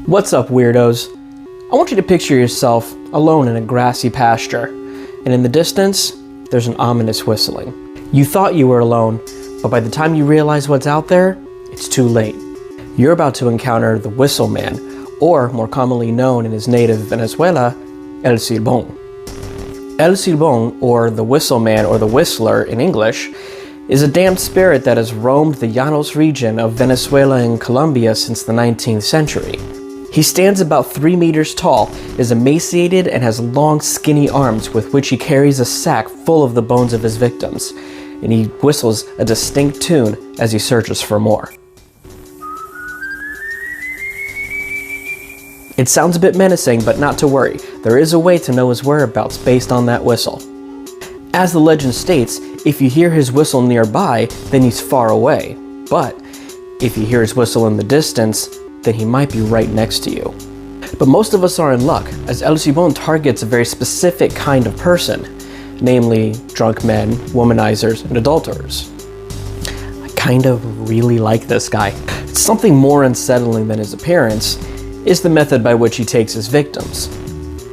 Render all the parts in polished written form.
What's up, weirdos? I want you to picture yourself alone in a grassy pasture, and in the distance, there's an ominous whistling. You thought you were alone, but by the time you realize what's out there, it's too late. You're about to encounter the Whistle Man, or more commonly known in his native Venezuela, El Silbón. El Silbón, or the Whistle Man or the Whistler in English, is a damned spirit that has roamed the Llanos region of Venezuela and Colombia since the 19th century. He stands about 3 meters tall, is emaciated, and has long, skinny arms with which he carries a sack full of the bones of his victims, and he whistles a distinct tune as he searches for more. It sounds a bit menacing, but not to worry. There is a way to know his whereabouts based on that whistle. As the legend states, if you hear his whistle nearby, then he's far away. But if you hear his whistle in the distance, then he might be right next to you. But most of us are in luck, as El Silbón targets a very specific kind of person, namely drunk men, womanizers, and adulterers. I kind of really like this guy. Something more unsettling than his appearance is the method by which he takes his victims.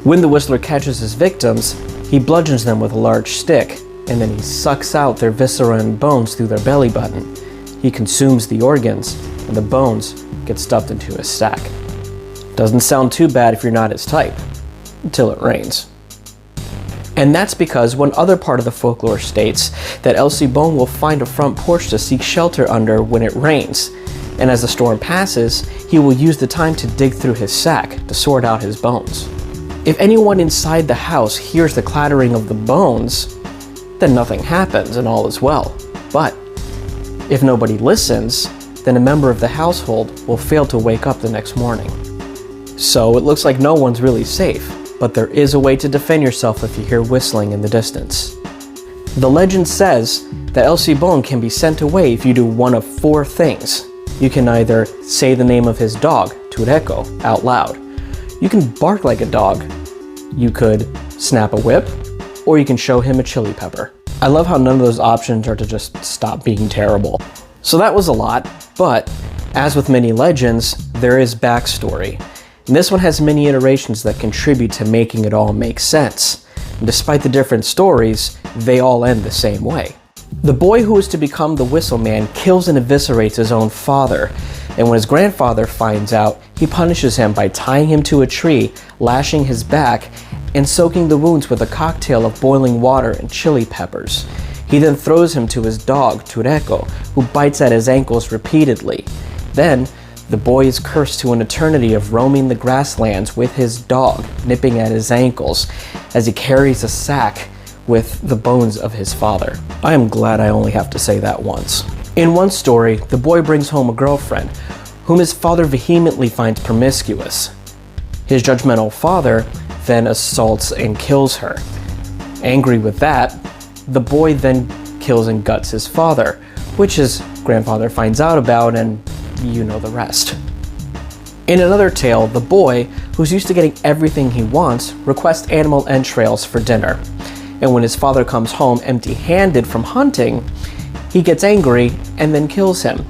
When the Whistler catches his victims, he bludgeons them with a large stick, and then he sucks out their viscera and bones through their belly button. He consumes the organs, and the bones get stuffed into his sack. Doesn't sound too bad if you're not his type, until it rains. And that's because one other part of the folklore states that El Silbón will find a front porch to seek shelter under when it rains, and as the storm passes, he will use the time to dig through his sack to sort out his bones. If anyone inside the house hears the clattering of the bones, then nothing happens and all is well. But if nobody listens, then a member of the household will fail to wake up the next morning. So it looks like no one's really safe, but there is a way to defend yourself if you hear whistling in the distance. The legend says that El Silbón can be sent away if you do one of 4 things. You can either say the name of his dog, Tureco, out loud. You can bark like a dog. You could snap a whip, or you can show him a chili pepper. I love how none of those options are to just stop being terrible. So that was a lot, but as with many legends, there is backstory. And this one has many iterations that contribute to making it all make sense. And despite the different stories, they all end the same way. The boy who is to become the Whistle Man kills and eviscerates his own father, and when his grandfather finds out, he punishes him by tying him to a tree, lashing his back, and soaking the wounds with a cocktail of boiling water and chili peppers. He then throws him to his dog, Tureco, who bites at his ankles repeatedly. Then, the boy is cursed to an eternity of roaming the grasslands with his dog, nipping at his ankles, as he carries a sack with the bones of his father. I am glad I only have to say that once. In one story, the boy brings home a girlfriend, whom his father vehemently finds promiscuous. His judgmental father then assaults and kills her. Angry with that, the boy then kills and guts his father, which his grandfather finds out about, and you know the rest. In another tale, the boy, who's used to getting everything he wants, requests animal entrails for dinner. And when his father comes home empty-handed from hunting, he gets angry and then kills him.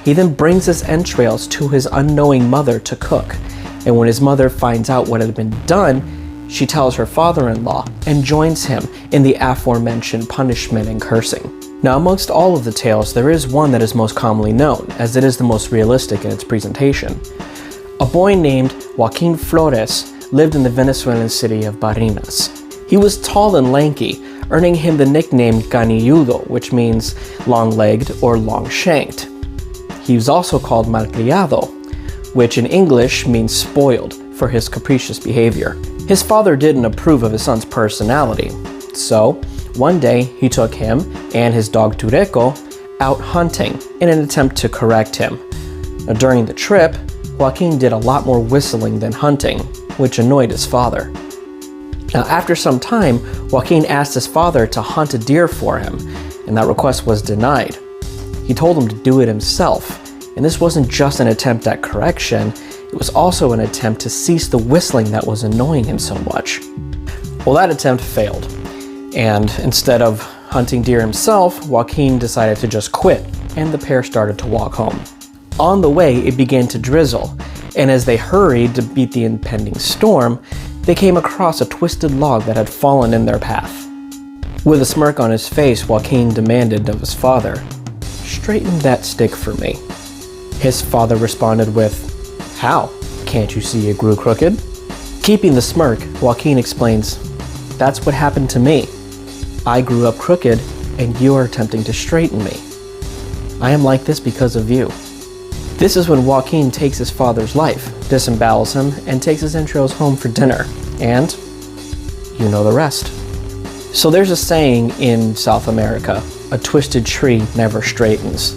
He then brings his entrails to his unknowing mother to cook. And when his mother finds out what had been done, she tells her father-in-law and joins him in the aforementioned punishment and cursing. Now, amongst all of the tales, there is one that is most commonly known, as it is the most realistic in its presentation. A boy named Joaquin Flores lived in the Venezuelan city of Barinas. He was tall and lanky, earning him the nickname Canilludo, which means long-legged or long-shanked. He was also called malcriado, which in English means spoiled, for his capricious behavior. His father didn't approve of his son's personality, so one day he took him and his dog Tureco out hunting in an attempt to correct him. Now, during the trip, Joaquin did a lot more whistling than hunting, which annoyed his father. Now, after some time, Joaquin asked his father to hunt a deer for him, and that request was denied. He told him to do it himself, and this wasn't just an attempt at correction, it was also an attempt to cease the whistling that was annoying him so much. Well, that attempt failed, and instead of hunting deer himself, Joaquin decided to just quit, and the pair started to walk home. On the way, it began to drizzle, and as they hurried to beat the impending storm, they came across a twisted log that had fallen in their path. With a smirk on his face, Joaquin demanded of his father, "Straighten that stick for me." His father responded with, "How? Can't you see it grew crooked?" Keeping the smirk, Joaquin explains, "That's what happened to me. I grew up crooked, and you are attempting to straighten me. I am like this because of you." This is when Joaquin takes his father's life, disembowels him, and takes his entrails home for dinner. And you know the rest. So there's a saying in South America, "A twisted tree never straightens."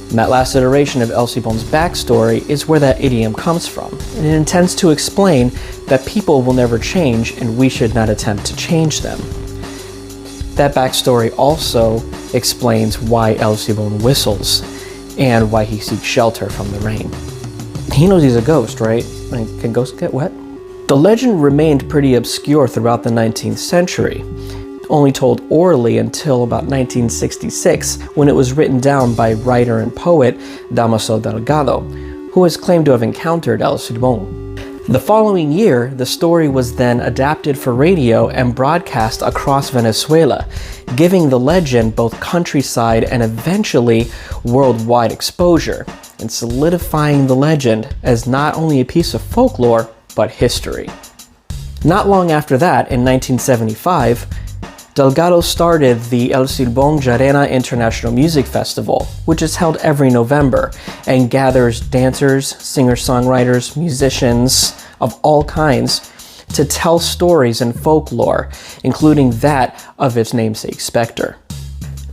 And that last iteration of El Silbón's backstory is where that idiom comes from. And it intends to explain that people will never change and we should not attempt to change them. That backstory also explains why El Silbón whistles and why he seeks shelter from the rain. He knows he's a ghost, right? Can ghosts get wet? The legend remained pretty obscure throughout the 19th century, only told orally until about 1966, when it was written down by writer and poet Damaso Delgado, who has claimed to have encountered El Silbón. The following year, the story was then adapted for radio and broadcast across Venezuela, giving the legend both countryside and eventually worldwide exposure, and solidifying the legend as not only a piece of folklore, but history. Not long after that, in 1975, Delgado started the El Silbón Llarena International Music Festival, which is held every November and gathers dancers, singer-songwriters, musicians of all kinds to tell stories and folklore, including that of its namesake Spectre.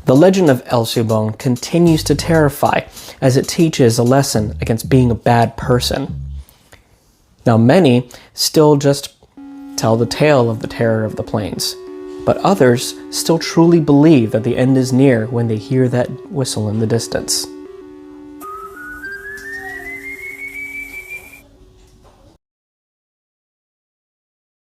The legend of El Silbón continues to terrify as it teaches a lesson against being a bad person. Now, many still just tell the tale of the terror of the plains, but others still truly believe that the end is near when they hear that whistle in the distance.